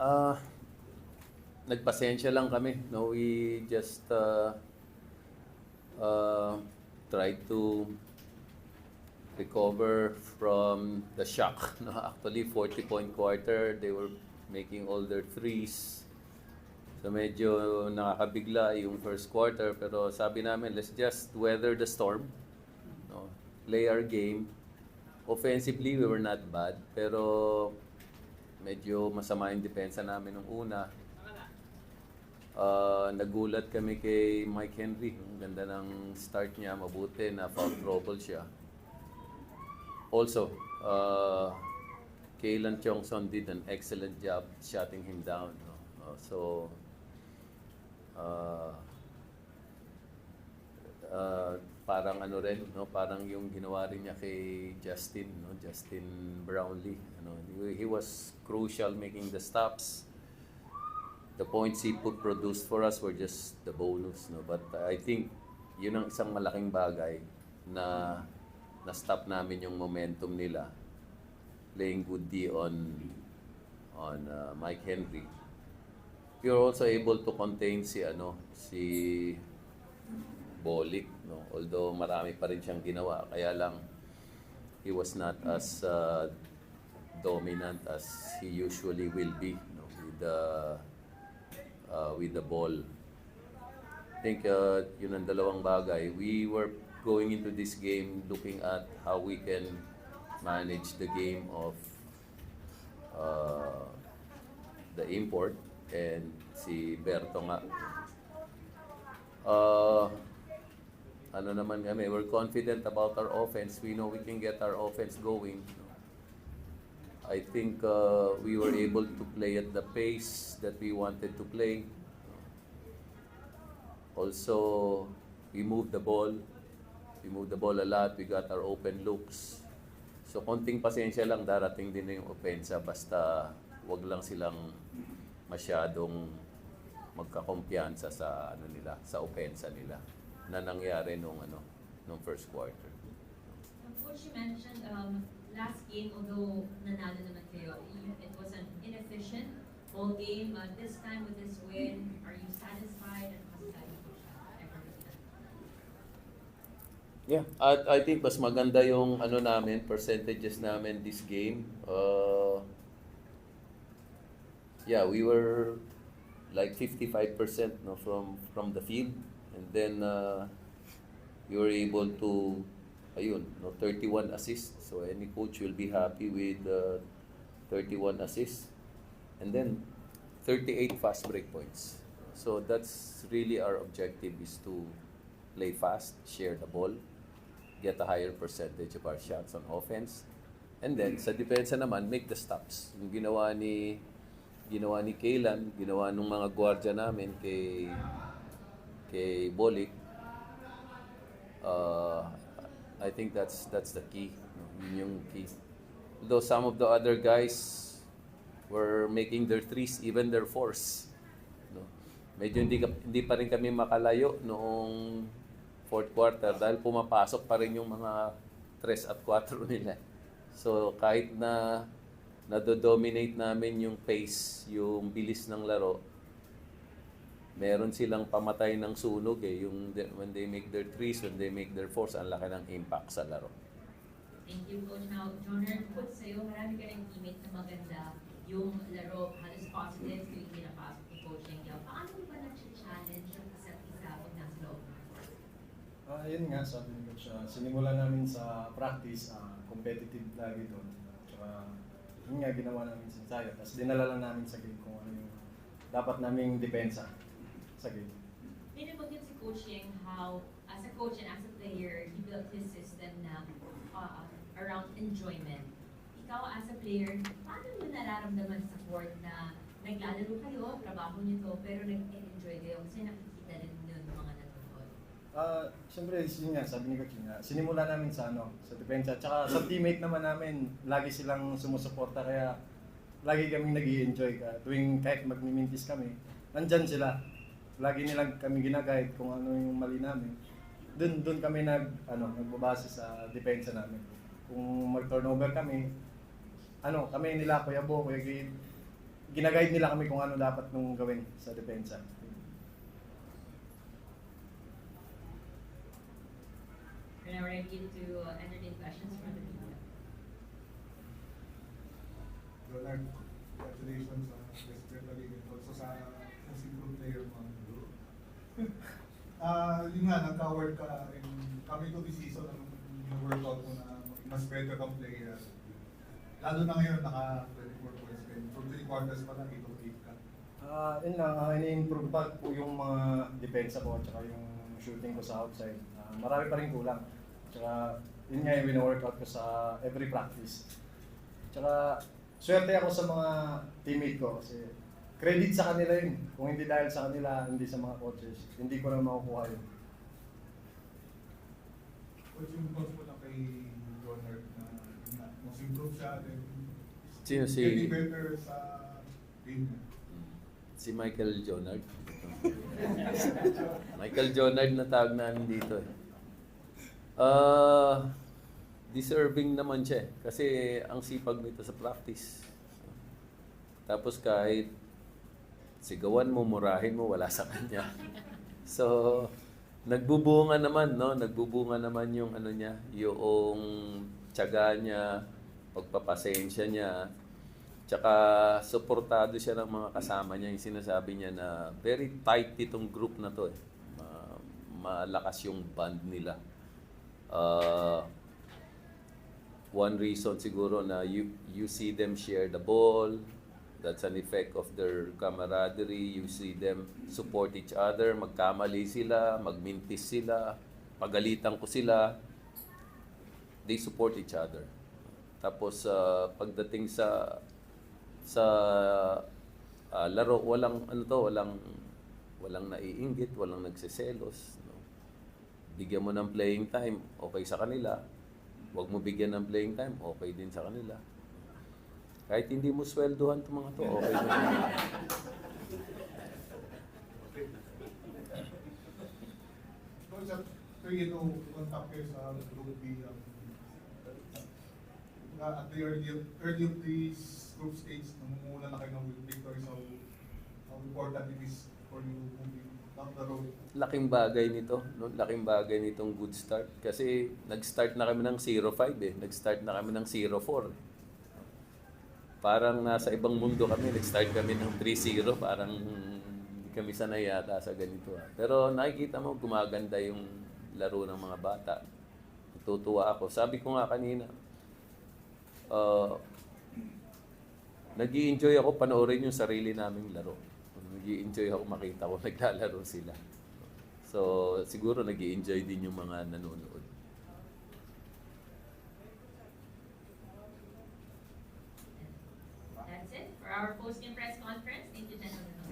Ah, nagpasensya lang kami. No, we just uh, tried to recover from the shock. No, actually, 40-point quarter, they were making all their threes. So medyo nakakabigla yung first quarter, pero sabi namin, let's just weather the storm. No, play our game. Offensively, we were not bad, pero medyo masama yung depensa namin nung una. Nagulat kami kay Mike Henry. Ang ganda ng start niya, mabuti na foul trouble siya. Also, Kaylan Chongson did an excellent job shutting him down. No? Uh, parang ano rin, no? Parang yung ginawa rin niya kay Justin, no? Justin Brownlee. Ano? He was crucial making the stops. The points he produced for us were just the bonus, no? But I think yun ang isang malaking bagay na na-stop namin yung momentum nila, playing good D on Mike Henry. We were also able to contain si Bolick, no? Although marami pa rin siyang ginawa, kaya lang he was not as dominant as he usually will be, no? With the ball. I think yun ang dalawang bagay. We were going into this game looking at how we can manage the game of the import and si Berto nga. Ano naman kami, we're confident about our offense. We know we can get our offense going. I think we were able to play at the pace that we wanted to play. Also, we moved the ball. We moved the ball a lot. We got our open looks. So, konting pasensya lang, darating din na yung opensa. Basta, wag lang silang masyadong magkakumpiyansa sa sa opensa nila na nangyari nung first quarter. Coach, you mentioned last game, although nanalo naman kayo, it was an inefficient ball game. This time with this win, are you satisfied and masasabi ko siya? Yeah, I think mas maganda yung percentages namin this game. Yeah, we were like 55% no from the field, and then we were able to 31 assists. So any coach will be happy with 31 assists, and then 38 fast break points. So that's really our objective, is to play fast, share the ball, get a higher percentage of our shots on offense, and then sa depensa naman, make the stops. Yung ginawa ni Kaylan, ginawa nung mga gwardiya namin kay Bolick. I think that's the key. Yun yung key. Though some of the other guys were making their threes, even their fours. No? Medyo hindi pa rin kami makalayo noong fourth quarter dahil pumapasok pa rin yung mga 3 at 4 nila. So kahit na nado-dominate namin yung pace, yung bilis ng laro, meron silang pamatay ng sunog when they make their threes, when they make their fours, ang laki ng impact sa laro. Thank you, Coach. Now, Jonner, bukod sa'yo, marami ka ng teammate na maganda. Yung laro, halos positive, yung pinapasok ni Coach Yang. Paano mo ba nag-challenge yung isa't isa pag nasa loob? Yun nga, sabi ni Coach, sinimula namin sa practice, competitive lagi doon. Tsaka, yun nga, ginawa namin sa ensayo. Tapos dinala lang namin sa game kung ano yung dapat naming depensa sa game. Binabagyan si Coach Yang how, as a coach and as a player, he built his system na around enjoyment. Ikaw as a player, paano mo nararamdaman sa court na naglalaro kayo, trabaho niyo to, pero nag-enjoy kayo kasi nakikita rin yun ng mga nanonood? Siyempre, yun nga, sabi ni Coach nga, sinimula namin sa depensa. Tsaka sa teammate naman namin, lagi silang sumusuporta, kaya lagi kaming nag-i-enjoy tuwing kahit magmimintis kami, nandyan sila. Lagi nilang kami ginagayad kung ano yung mali namin. Doon kami nagbabase sa depensa namin. Kung mag-turnover kami nila Kuya Bo, Kuya Gabe, ginaguide nila kami kung ano dapat nung gawin sa depensa. We're now ready to entertain questions from the media. Leonard, congratulations sa President League and also sa most improved player mo. Yun nga, nagka-award ka in coming to this season, yung workout mo na mas better kang player. Lalo na ngayon, naka 24 points ka. From 3 quarters pa lang, 8 ka. Yun lang, ini-improve pa po yung mga depensa ko at yung shooting ko sa outside. Marami pa rin kulang. Tsaka yun nga yung wino-workout ko sa every practice. Tsaka swerte ako sa mga teammate ko kasi credit sa kanila yun. Kung hindi dahil sa kanila, hindi sa mga coaches, hindi ko na makukuha yun. Coach, yung coach mo lang kay Leonard na mas improve siya. Then, Sino si- getting better sa game niya. Si Michael Jonard. Michael Jonard na tawag namin dito eh. Deserving naman siya eh. Kasi ang sipag nito sa practice. Tapos kahit sigawan mo, murahin mo, wala sa kanya. So, nagbubunga naman, no? Nagbubunga naman yung ano niya, yung tiyaga niya, pagpapasensya niya. Tsaka suportado siya ng mga kasama niya. Yung sinasabi niya na very tight itong group na to eh. Malakas yung band nila. One reason siguro na you see them share the ball. That's an effect of their camaraderie. You see them support each other. Magkamali sila, magmintis sila, pagalitan ko sila. They support each other. Tapos pagdating sa laro, walang walang naiinggit, walang nagseselos, no? Bigyan mo ng playing time, okay sa kanila. Huwag mo bigyan ng playing time, okay din sa kanila. Kahit hindi mo sweldohan itong mga to, okay din. Coach, after you know, contact kayo sa Group B, at the early of this group stage, namumula na kayo ng victory, so how important it is for you moving down the road? Laking bagay nito, no? Laking bagay nitong good start. Kasi nag-start na kami ng 0-5 eh. Nag-start na kami ng 0-4. Parang nasa ibang mundo kami. Nag-start kami ng 3-0. Parang hindi kami sanay yata sa ganito. Pero nakikita mo, gumaganda yung laro ng mga bata. Natutuwa ako. Sabi ko nga kanina, nag-i-enjoy ako panoorin yung sarili naming laro. Nag-i-enjoy ako makita ko naglalaro sila. So, siguro nag-i-enjoy din yung mga nanonood. That's it for our post-game press conference. Thank you, gentlemen.